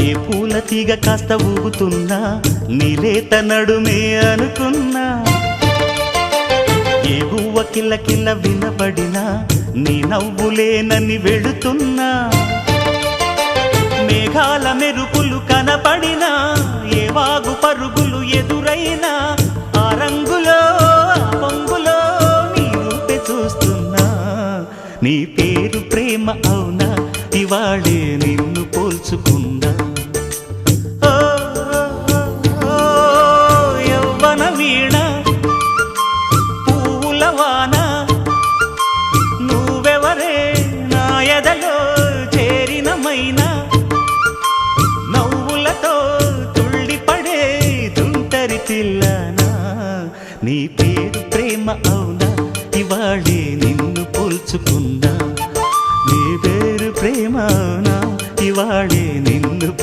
ఏ పూల తీగ కాస్త ఊగుతున్నా నీలేత నడుమే అనుకున్నా, ఏ గువ్వ కిల్ల కిల్ల వినబడినా నీ నవ్వులేనని వెళుతున్నా, మేఘాల మెరుపులు కనపడినా ఏ వాగు పరుగులు ఎదురైనా ఆ రంగులో ఆ పొంగులో నీ రూపే చూస్తున్నా, నీ పేరు